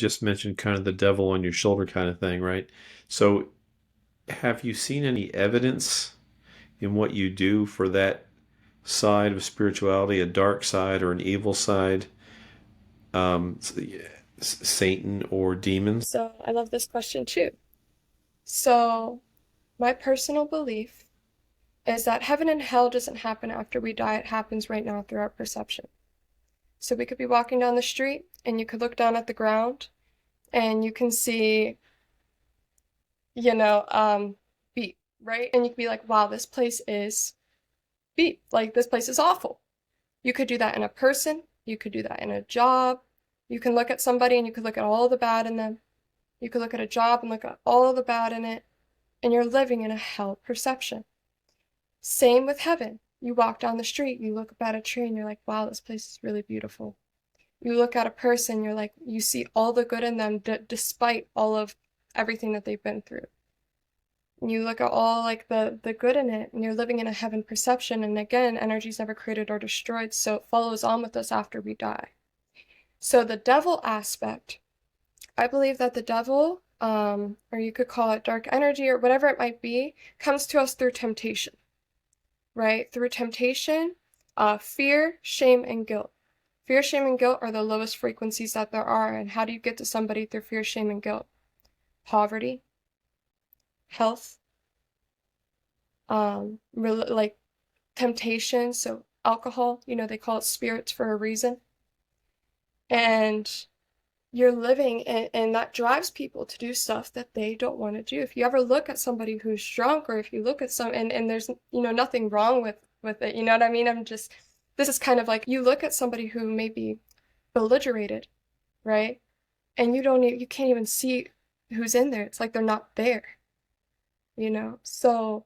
just mentioned kind of the devil on your shoulder kind of thing, right? So have you seen any evidence in what you do for that side of spirituality, a dark side or an evil side, um, Satan or demons? So I love this question too. So my personal belief is that heaven and hell doesn't happen after we die. It happens right now through our perception. So we could be walking down the street and you could look down at the ground and you can see, you know, beep, right? And you could be like, wow, this place is beep. Like this place is awful. You could do that in a person. You could do that in a job. You can look at somebody and you could look at all the bad in them. You could look at a job and look at all the bad in it. And you're living in a hell perception. Same with heaven. You walk down the street, you look up at a tree, and you're like, wow, this place is really beautiful. You look at a person, you're like, you see all the good in them despite all of everything that they've been through. And you look at all like the good in it, and you're living in a heaven perception. And again, energy is never created or destroyed, so it follows on with us after we die. So the devil aspect, I believe that the devil, or you could call it dark energy or whatever it might be, comes to us through temptation, right? Through temptation, fear, shame, and guilt. Fear, shame, and guilt are the lowest frequencies that there are. And how do you get to somebody through fear, shame, and guilt? Poverty, health, like temptation. So alcohol, they call it spirits for a reason. And you're living and that drives people to do stuff that they don't want to do. If you ever look at somebody who's drunk, or if you look at and there's nothing wrong with it, you know what I mean? This is kind of like you look at somebody who may be belligerated, right? And you can't even see who's in there. It's like they're not there. So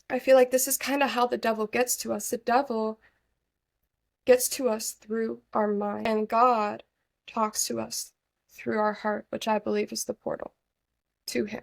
I feel like this is kind of how the devil gets to us. The devil gets to us through our mind, and God talks to us through our heart, which I believe is the portal to him.